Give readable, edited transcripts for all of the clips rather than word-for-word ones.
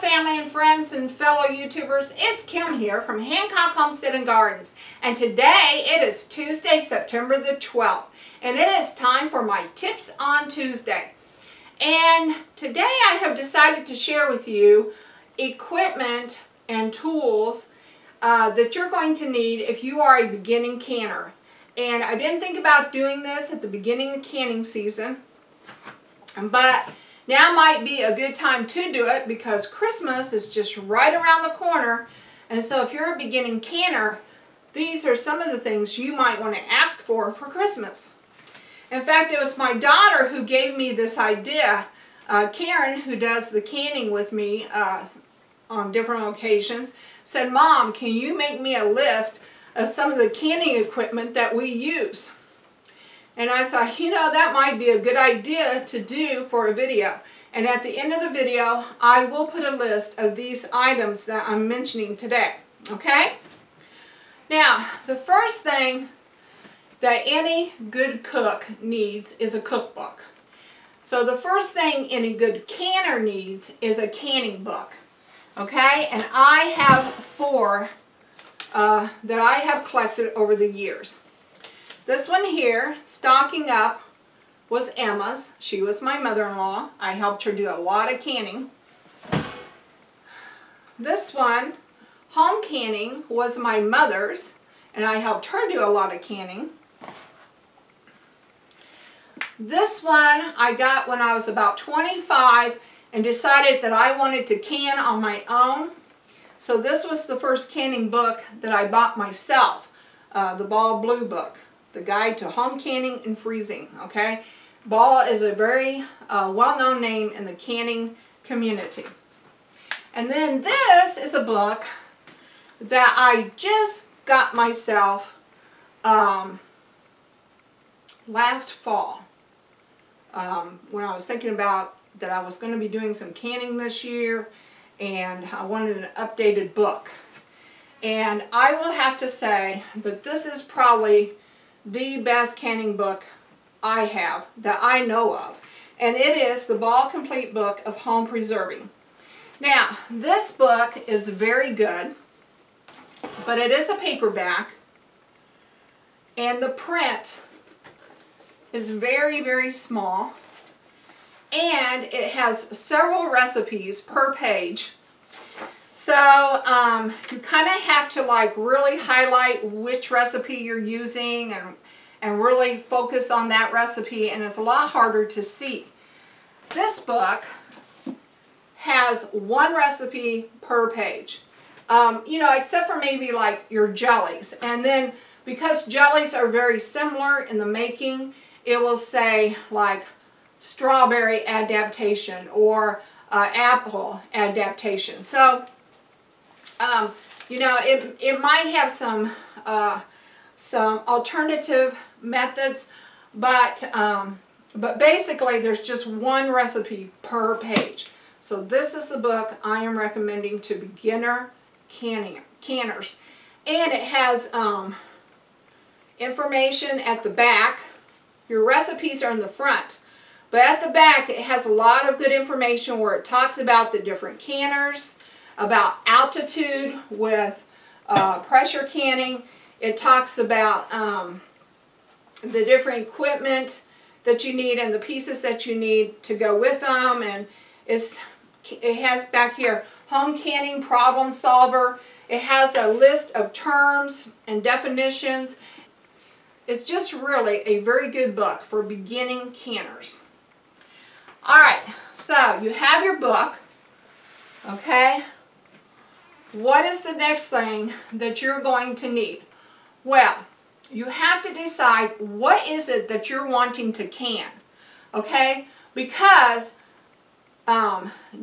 family and friends and fellow YouTubers, it's Kim here from Hancock Homesteading Gardens, and today it is Tuesday, September the 12th, and it is time for my Tips on Tuesday. And today I have decided to share with you equipment and tools that you're going to need if you are a beginning canner. And I didn't think about doing this at the beginning of canning season, but now might be a good time to do it because Christmas is just right around the corner. And so if you're a beginning canner, these are some of the things you might want to ask for Christmas. In fact, it was my daughter who gave me this idea. Karen, who does the canning with me on different occasions, said, "Mom, can you make me a list of some of the canning equipment that we use?" And I thought, you know, that might be a good idea to do for a video. And at the end of the video, I will put a list of these items that I'm mentioning today. Okay? Now, the first thing that any good cook needs is a cookbook. So the first thing any good canner needs is a canning book. Okay? And I have four that I have collected over the years. This one here, Stocking Up, was Emma's. She was my mother-in-law. I helped her do a lot of canning. This one, Home Canning, was my mother's, and I helped her do a lot of canning. This one I got when I was about 25 and decided that I wanted to can on my own. So this was the first canning book that I bought myself, the Ball Blue book. The Guide to Home Canning and Freezing, okay? Ball is a very well-known name in the canning community. And then this is a book that I just got myself last fall when I was thinking about that I was going to be doing some canning this year and I wanted an updated book. And I will have to say that this is probably the best canning book I have that I know of, and it is the Ball Complete Book of Home Preserving. Now, this book is very good, but it is a paperback, and the print is very, very small, and it has several recipes per page. So you kind of have to like really highlight which recipe you're using and really focus on that recipe, and it's a lot harder to see. This book has one recipe per page, you know, except for maybe like your jellies. And then because jellies are very similar in the making, it will say like strawberry adaptation or apple adaptation. So you know, it might have some alternative methods, but basically there's just one recipe per page. So this is the book I am recommending to beginner canners, and it has information at the back. Your recipes are in the front, but at the back it has a lot of good information where it talks about the different canners, about altitude with pressure canning. It talks about the different equipment that you need and the pieces that you need to go with them. And it has back here, Home Canning Problem Solver. It has a list of terms and definitions. It's just really a very good book for beginning canners. Alright, so you have your book, okay? What is the next thing that you're going to need? Well, you have to decide what is it that you're wanting to can, okay? Because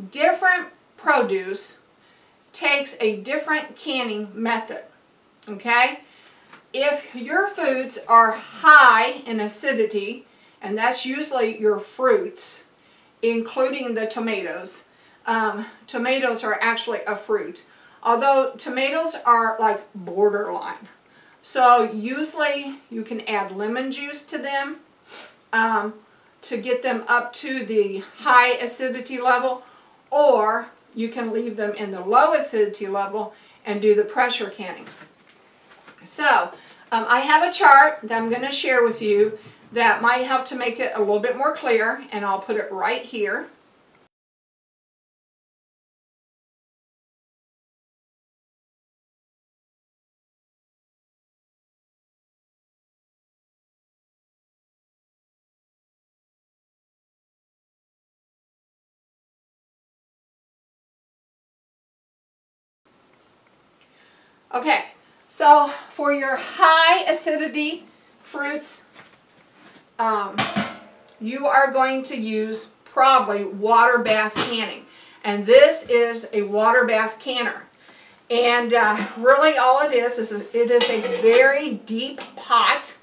different produce takes a different canning method, okay? If your foods are high in acidity, and that's usually your fruits, including the tomatoes. Tomatoes are actually a fruit, although tomatoes are like borderline. So usually you can add lemon juice to them to get them up to the high acidity level, or you can leave them in the low acidity level and do the pressure canning. So I have a chart that I'm going to share with you that might help to make it a little bit more clear, and I'll put it right here. Okay, so for your high acidity fruits, you are going to use probably water bath canning. And this is a water bath canner. And really all it is it is a very deep pot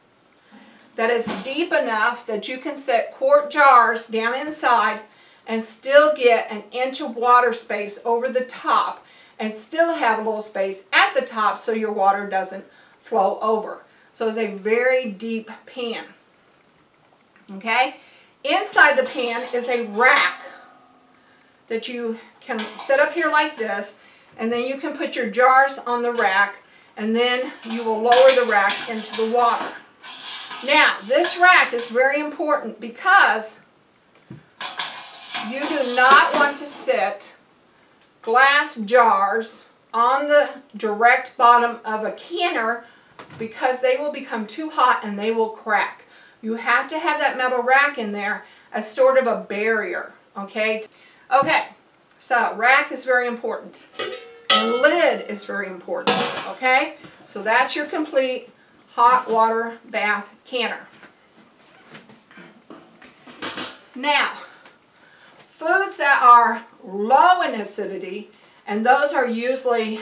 that is deep enough that you can set quart jars down inside and still get an inch of water space over the top and still have a little space at the top so your water doesn't flow over. So it's a very deep pan. Okay? Inside the pan is a rack that you can set up here like this, and then you can put your jars on the rack, and then you will lower the rack into the water. Now, this rack is very important because you do not want to sit glass jars on the direct bottom of a canner because they will become too hot and they will crack. You have to have that metal rack in there as sort of a barrier, okay? Okay, so rack is very important. And lid is very important, okay? So that's your complete hot water bath canner. Now, foods that are low in acidity, and those are usually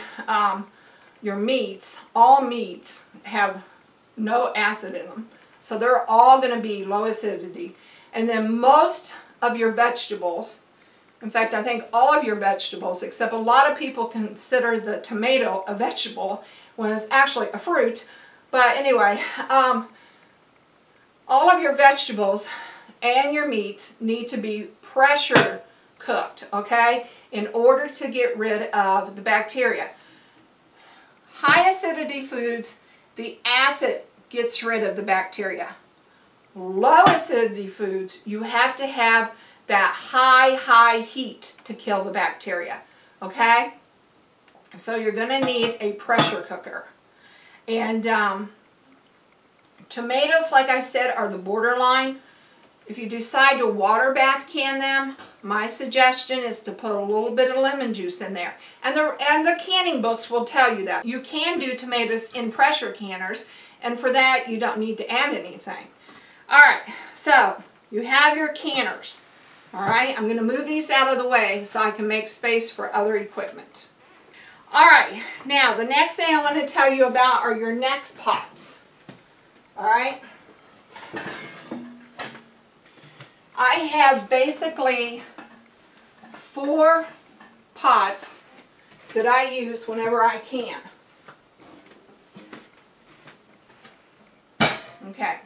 your meats. All meats have no acid in them. So they're all going to be low acidity. And then most of your vegetables, in fact, I think all of your vegetables, except a lot of people consider the tomato a vegetable when it's actually a fruit. But anyway, all of your vegetables and your meats need to be pressure cooked, okay, in order to get rid of the bacteria. High acidity foods, the acid gets rid of the bacteria. Low acidity foods, you have to have that high heat to kill the bacteria, okay? So you're going to need a pressure cooker. And tomatoes, like I said, are the borderline. If you decide to water bath can them, my suggestion is to put a little bit of lemon juice in there. And the canning books will tell you that. You can do tomatoes in pressure canners, and for that you don't need to add anything. Alright, so you have your canners. Alright, I'm going to move these out of the way so I can make space for other equipment. Alright, now the next thing I want to tell you about are your next pots. Alright. I have basically 4 pots that I use whenever I can. Okay.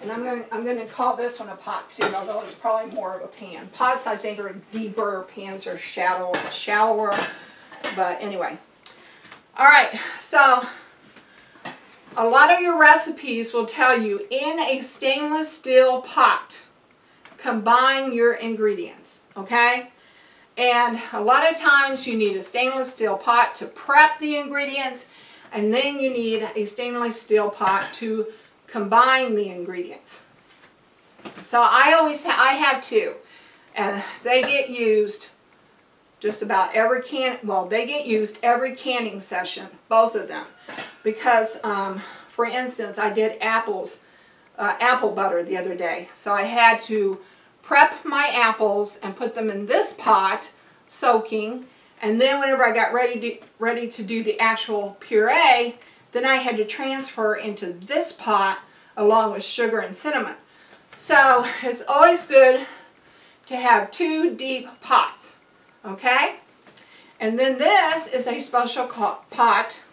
And I'm going to call this one a pot too, although it's probably more of a pan. Pots, I think, are deeper. Pans are shallower. But anyway. Alright, so a lot of your recipes will tell you in a stainless steel pot, combine your ingredients, okay? And a lot of times you need a stainless steel pot to prep the ingredients, and then you need a stainless steel pot to combine the ingredients. So I have 2, and they get used just about every they get used every canning session, both of them, because for instance, I did apple butter the other day, so I had to prep my apples and put them in this pot soaking, and then whenever I got ready to do the actual puree, then I had to transfer into this pot along with sugar and cinnamon. So it's always good to have 2 deep pots, okay? And then this is a special pot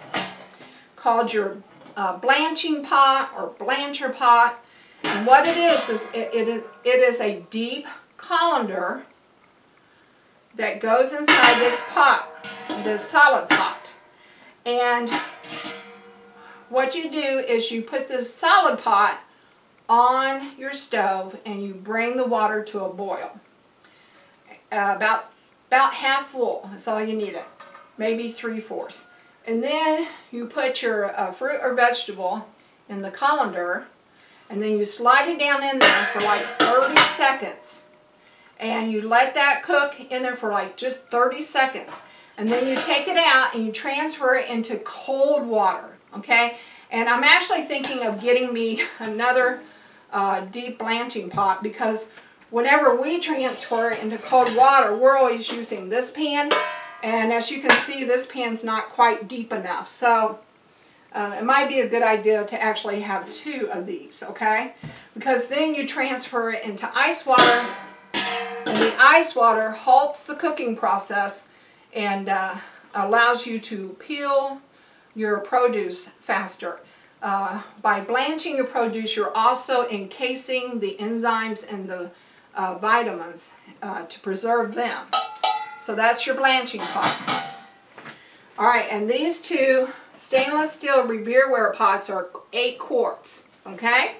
called your blanching pot or blancher pot. And what it is it is a deep colander that goes inside this pot, this solid pot. And what you do is you put this solid pot on your stove and you bring the water to a boil. About half full, that's all you need it. Maybe 3/4. And then you put your fruit or vegetable in the colander, and then you slide it down in there for like 30 seconds. And you let that cook in there for like just 30 seconds. And then you take it out and you transfer it into cold water, okay? And I'm actually thinking of getting me another deep blanching pot, because whenever we transfer it into cold water, we're always using this pan. And as you can see, this pan's not quite deep enough. So it might be a good idea to actually have 2 of these, okay? Because then you transfer it into ice water, and the ice water halts the cooking process and allows you to peel your produce faster. By blanching your produce, you're also encasing the enzymes and the vitamins to preserve them. So that's your blanching pot. Alright, and these 2 stainless steel Revereware pots are 8 quarts. Okay?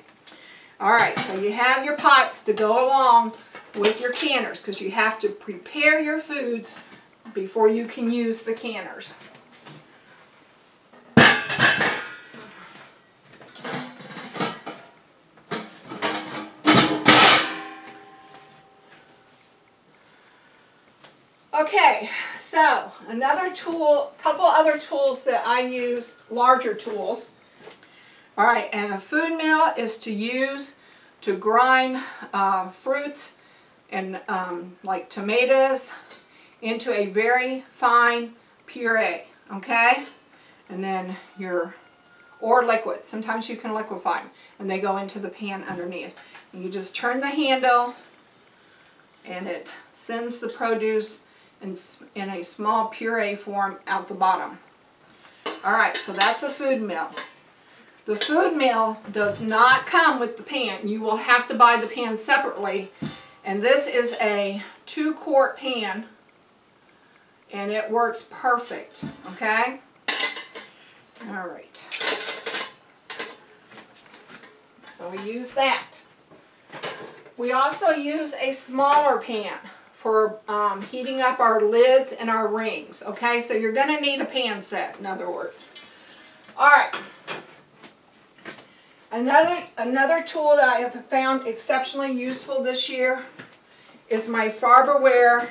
Alright, so you have your pots to go along with your canners, because you have to prepare your foods before you can use the canners. Okay, so another tool, couple other tools that I use, larger tools. All right, and a food mill is to use to grind fruits and like tomatoes into a very fine puree, okay? And then or liquid. Sometimes you can liquefy them, and they go into the pan underneath. And you just turn the handle, and it sends the produce in a small puree form out the bottom. Alright, so that's the food mill. The food mill does not come with the pan. You will have to buy the pan separately. And this is a 2-quart pan, and it works perfect, okay? Alright. So we use that. We also use a smaller pan for heating up our lids and our rings, okay? So you're going to need a pan set, in other words. Alright. Another tool that I have found exceptionally useful this year is my Farberware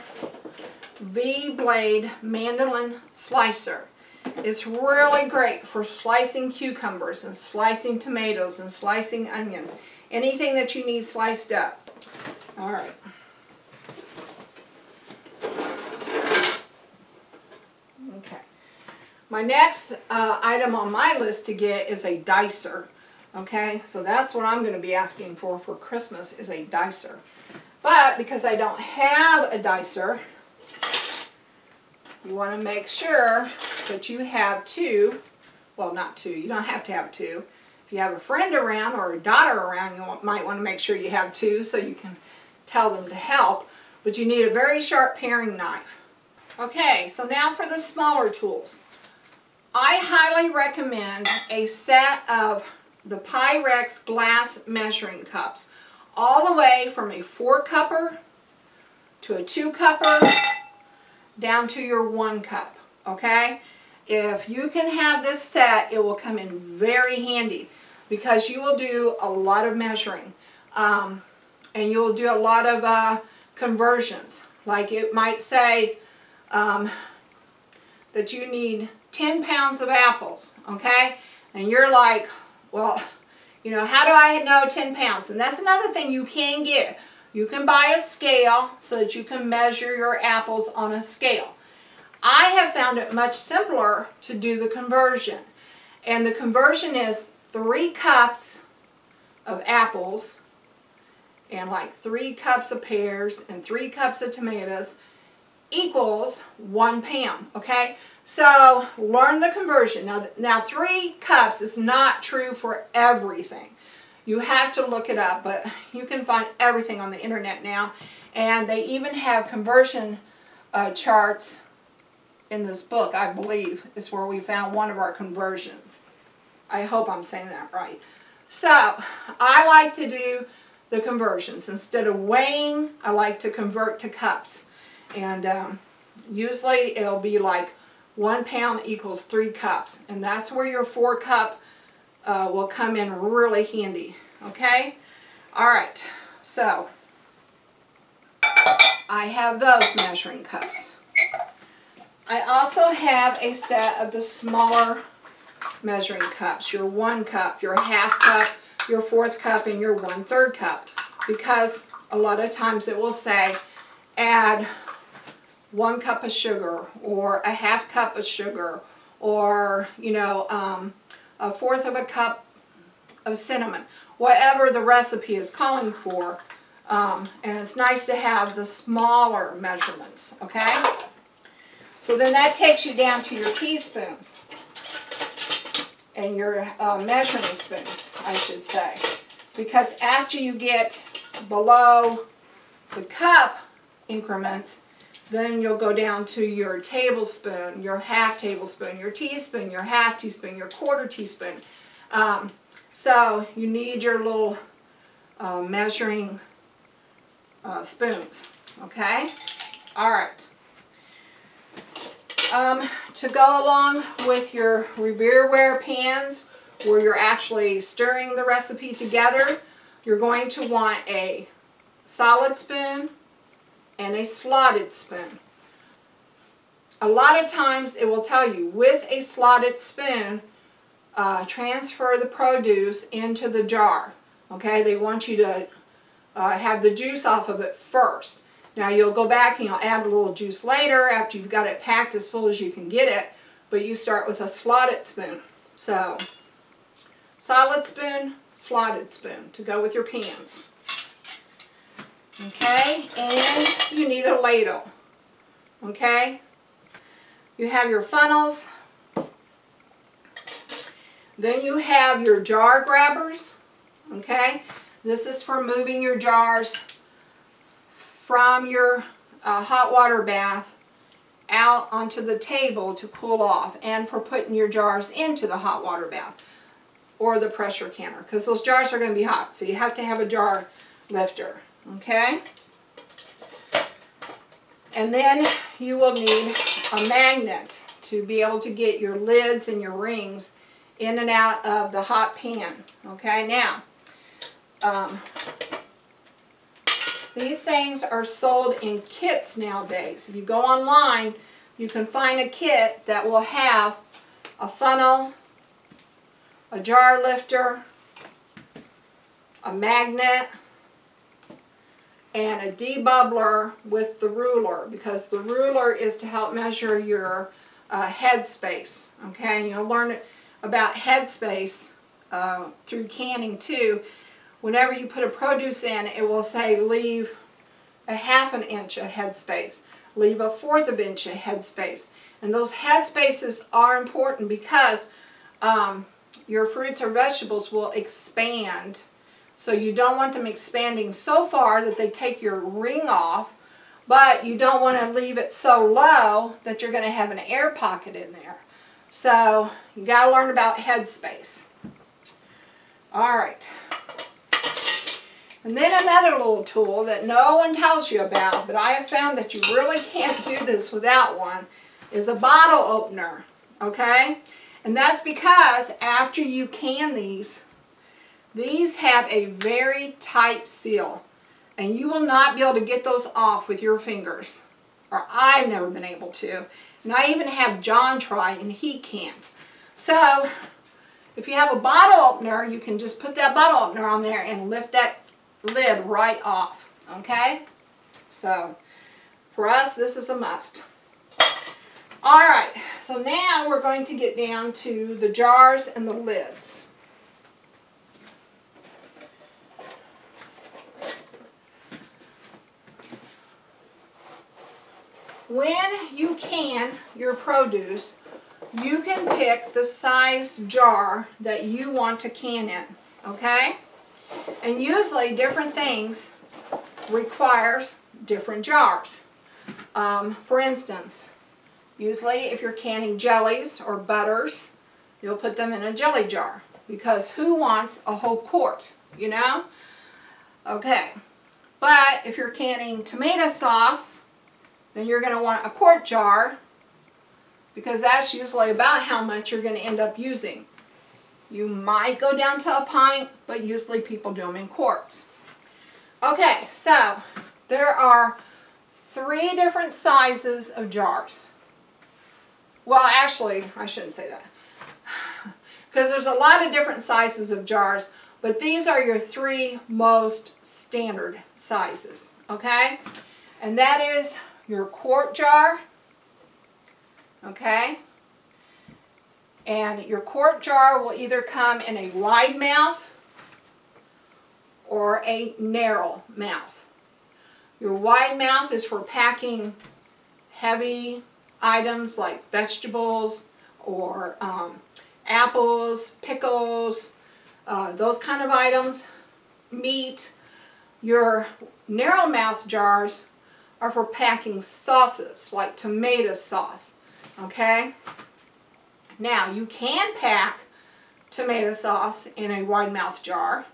V-Blade Mandolin Slicer. It's really great for slicing cucumbers and slicing tomatoes and slicing onions. Anything that you need sliced up. Alright. Okay. My next item on my list to get is a dicer. Okay, so that's what I'm going to be asking for Christmas, is a dicer. But because I don't have a dicer, you want to make sure that you have 2. Well, not 2. You don't have to have 2. If you have a friend around or a daughter around, you might want to make sure you have 2 so you can tell them to help. But you need a very sharp paring knife. Okay, so now for the smaller tools. I highly recommend a set of the Pyrex glass measuring cups, all the way from a 4-cupper to a 2-cupper down to your 1 cup, okay? If you can have this set, it will come in very handy, because you will do a lot of measuring, and you will do a lot of conversions. Like it might say that you need 10 pounds of apples, okay? And you're like, well, you know, how do I know 10 pounds? And that's another thing you can get. You can buy a scale so that you can measure your apples on a scale. I have found it much simpler to do the conversion. And the conversion is 3 cups of apples and like 3 cups of pears and 3 cups of tomatoes equals 1 pound, okay? So learn the conversion. Now 3 cups is not true for everything. You have to look it up, but you can find everything on the internet now. And they even have conversion charts in this book, I believe, is where we found one of our conversions. I hope I'm saying that right. So, I like to do the conversions. Instead of weighing, I like to convert to cups. And usually it'll be like 1 pound equals 3 cups. And that's where your 4 cup will come in really handy. Okay? Alright, so I have those measuring cups. I also have a set of the smaller measuring cups. Your 1 cup, your half cup, your 1/4 cup, and your 1/3 cup. Because a lot of times it will say add 1 cup of sugar or a half cup of sugar or, you know, 1/4 of a cup of cinnamon. Whatever the recipe is calling for. And it's nice to have the smaller measurements, okay? So then that takes you down to your teaspoons and your measuring spoons, I should say. Because after you get below the cup increments, then you'll go down to your tablespoon, your half tablespoon, your teaspoon, your half teaspoon, your 1/4 teaspoon. So you need your little measuring spoons, okay? Alright. To go along with your Revereware pans, where you're actually stirring the recipe together, you're going to want a solid spoon and a slotted spoon. A lot of times it will tell you, with a slotted spoon, transfer the produce into the jar. Okay, they want you to have the juice off of it first. Now you'll go back and you'll add a little juice later after you've got it packed as full as you can get it, but you start with a slotted spoon. So, solid spoon, slotted spoon to go with your pans. Okay, and you need a ladle. Okay, you have your funnels. Then you have your jar grabbers. Okay, this is for moving your jars from your hot water bath out onto the table to cool off, and for putting your jars into the hot water bath or the pressure canner, because those jars are going to be hot, so you have to have a jar lifter. Okay, and then you will need a magnet to be able to get your lids and your rings in and out of the hot pan. Okay, now these things are sold in kits nowadays. If you go online, you can find a kit that will have a funnel, a jar lifter, a magnet, and a debubbler with the ruler, because the ruler is to help measure your head space. Okay, and you'll learn about head space through canning too. Whenever you put a produce in, it will say leave a 1/2 inch of head space, leave a 1/4 of an inch of head space. And those head spaces are important because your fruits or vegetables will expand. So you don't want them expanding so far that they take your ring off, but you don't want to leave it so low that you're going to have an air pocket in there. So you got to learn about head space. Alright. And then another little tool that no one tells you about, but I have found that you really can't do this without one, is a bottle opener. Okay? And that's because after you can these have a very tight seal. And you will not be able to get those off with your fingers. Or I've never been able to. And I even have John try and he can't. So, if you have a bottle opener, you can just put that bottle opener on there and lift that lid right off. Okay? So, for us, this is a must. Alright, so now we're going to get down to the jars and the lids. When you can your produce, you can pick the size jar that you want to can in, okay? And usually different things requires different jars. For instance, usually if you're canning jellies or butters, you'll put them in a jelly jar, because who wants a whole quart, you know? Okay, but if you're canning tomato sauce, then you're going to want a quart jar, because that's usually about how much you're going to end up using. You might go down to a pint, but usually people do them in quarts. Okay, so there are 3 different sizes of jars. Well, actually, I shouldn't say that, because there's a lot of different sizes of jars, but these are your 3 most standard sizes, okay? And that is your quart jar, okay? And your quart jar will either come in a wide mouth or a narrow mouth. Your wide mouth is for packing heavy items like vegetables or apples, pickles, those kind of items, meat. Your narrow mouth jars are for packing sauces like tomato sauce, okay? Now, you can pack tomato sauce in a wide mouth jar,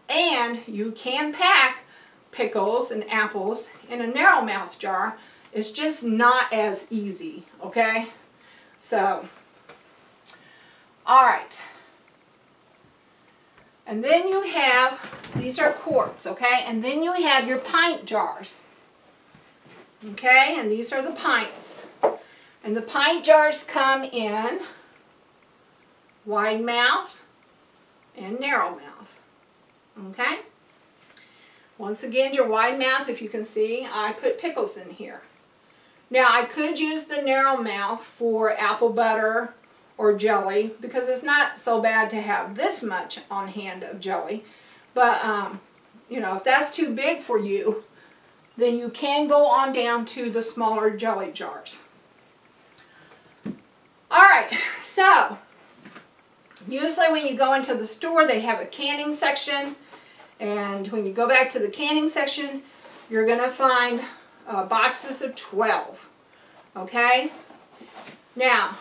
and you can pack pickles and apples in a narrow mouth jar. It's just not as easy, okay? So, all right. And then you have, these are quarts, okay? And then you have your pint jars, okay? And these are the pints. And the pint jars come in wide mouth and narrow mouth, okay? Once again, your wide mouth, if you can see, I put pickles in here. Now, I could use the narrow mouth for apple butter or jelly, because it's not so bad to have this much on hand of jelly. But, you know, if that's too big for you, then you can go on down to the smaller jelly jars. All right, so usually when you go into the store, they have a canning section. And when you go back to the canning section, you're going to find boxes of 12. Okay? Now,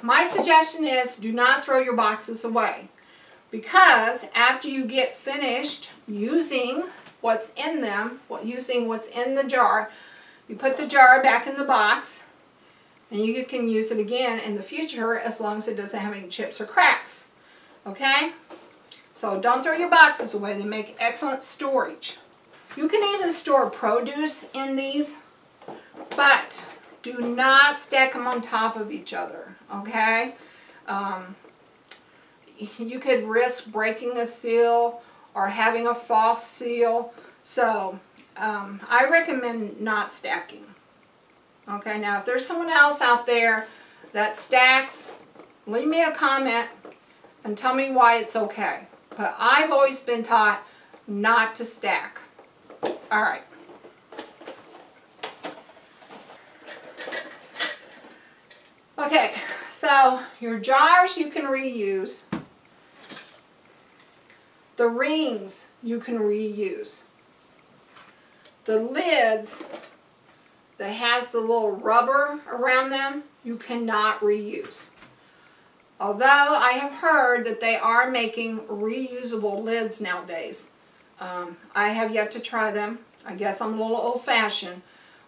my suggestion is do not throw your boxes away, because after you get finished using what's in them, using what's in the jar, you put the jar back in the box, and you can use it again in the future as long as it doesn't have any chips or cracks. Okay? So don't throw your boxes away. They make excellent storage. You can even store produce in these, but do not stack them on top of each other. Okay? You could risk breaking a seal or having a false seal. So I recommend not stacking. Okay, now if there's someone else out there that stacks, leave me a comment and tell me why it's okay. But I've always been taught not to stack. All right. Okay, so your jars you can reuse. The rings you can reuse. The lids that has the little rubber around them, you cannot reuse. Although I have heard that they are making reusable lids nowadays. I have yet to try them. I guess I'm a little old-fashioned.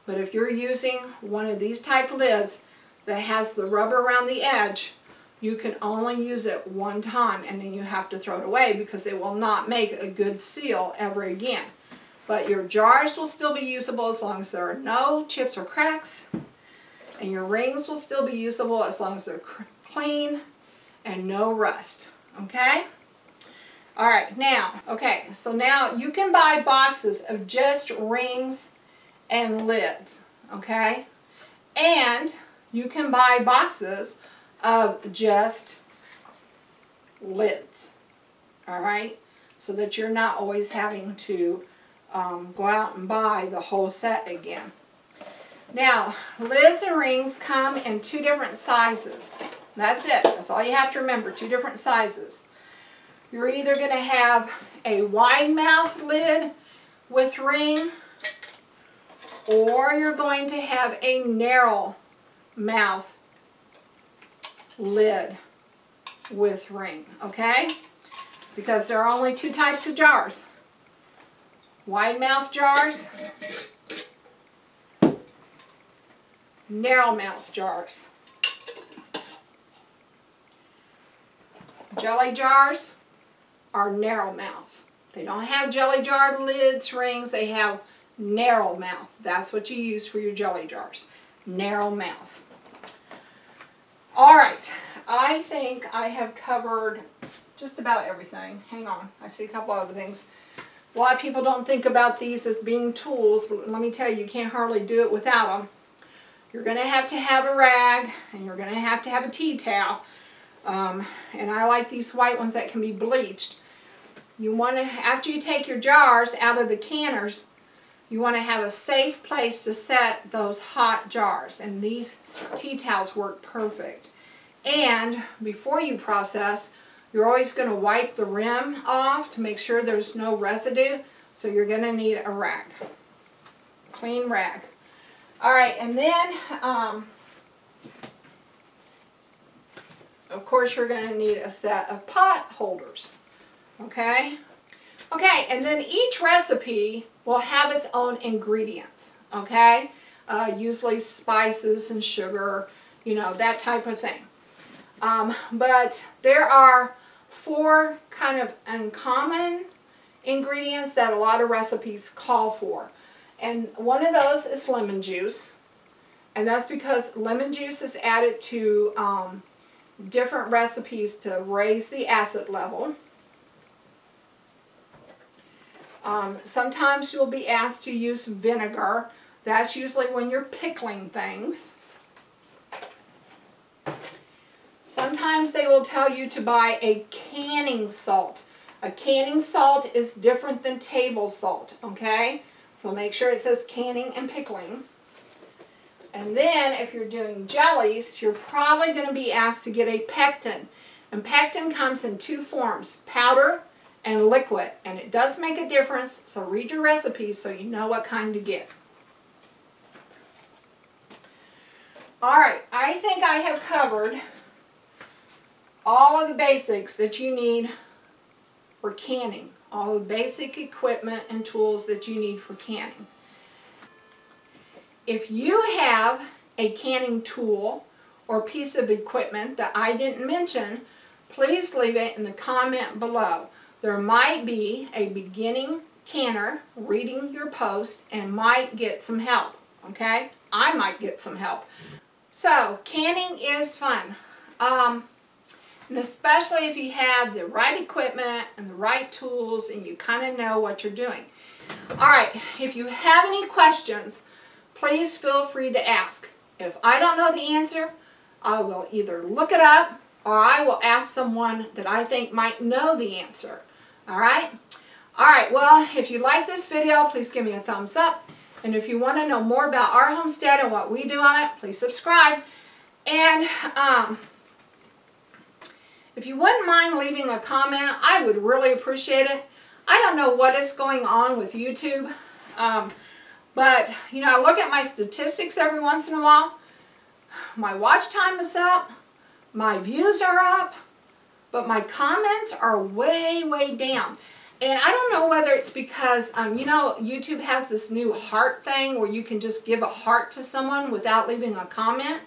But if you're using one of these type lids that has the rubber around the edge, you can only use it one time, and then you have to throw it away because it will not make a good seal ever again. But your jars will still be usable as long as there are no chips or cracks. And your rings will still be usable as long as they're clean and no rust. Okay? Alright, now, so now you can buy boxes of just rings and lids. Okay? And you can buy boxes of just lids. Alright? So that you're not always having to go out and buy the whole set again. Now, lids and rings come in 2 different sizes. That's it. That's all you have to remember, 2 different sizes. You're either going to have a wide mouth lid with ring, or you're going to have a narrow mouth lid with ring, okay? Because there are only two types of jars. Wide mouth jars, narrow mouth jars. Jelly jars are narrow mouth. They don't have jelly jar lids, rings, they have narrow mouth. That's what you use for your jelly jars. Narrow mouth. Alright, I think I have covered just about everything. Hang on, I see a couple other things. A lot of people don't think about these as being tools, but let me tell you, you can't hardly do it without them. You're going to have a rag, and you're going to have a tea towel. And I like these white ones that can be bleached. You want to, after you take your jars out of the canners, you want to have a safe place to set those hot jars. And these tea towels work perfect. And before you process, you're always going to wipe the rim off to make sure there's no residue. So you're going to need a rag. Clean rag. Alright, and then, of course, you're going to need a set of pot holders. Okay? Okay, and then each recipe will have its own ingredients. Okay? Usually spices and sugar, you know, that type of thing. But there are 4 kind of uncommon ingredients that a lot of recipes call for. And one of those is lemon juice. And that's because lemon juice is added to different recipes to raise the acid level. Sometimes you'll be asked to use vinegar. That's usually when you're pickling things. Sometimes they will tell you to buy a canning salt. A canning salt is different than table salt, okay? So make sure it says canning and pickling. And then if you're doing jellies, you're probably going to be asked to get a pectin. And pectin comes in 2 forms, powder and liquid. And it does make a difference, so read your recipes so you know what kind to get. Alright, I think I have covered all of the basics that you need for canning. All the basic equipment and tools that you need for canning. If you have a canning tool or piece of equipment that I didn't mention, please leave it in the comment below. There might be a beginning canner reading your post and might get some help, okay? I might get some help. So, canning is fun. And especially if you have the right equipment and the right tools and you kind of know what you're doing. Alright, if you have any questions, please feel free to ask. If I don't know the answer, I will either look it up or I will ask someone that I think might know the answer. Alright? Alright, well, if you like this video, please give me a thumbs up. And if you want to know more about our homestead and what we do on it, please subscribe. And, if you wouldn't mind leaving a comment, I would really appreciate it. I don't know what is going on with YouTube, but, you know, I look at my statistics every once in a while. My watch time is up, my views are up, but my comments are way, way down. And I don't know whether it's because, you know, YouTube has this new heart thing where you can just give a heart to someone without leaving a comment.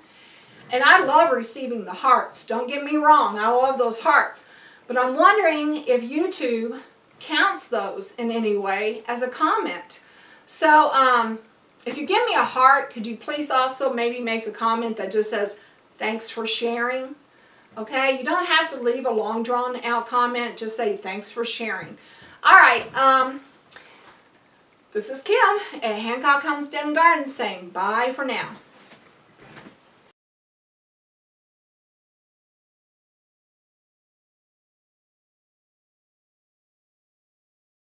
And I love receiving the hearts. Don't get me wrong, I love those hearts. But I'm wondering if YouTube counts those in any way as a comment. So, if you give me a heart, could you please also maybe make a comment that just says, thanks for sharing? Okay, you don't have to leave a long drawn out comment, just say thanks for sharing. Alright, this is Kim at Hancock Homesteading Gardens saying bye for now.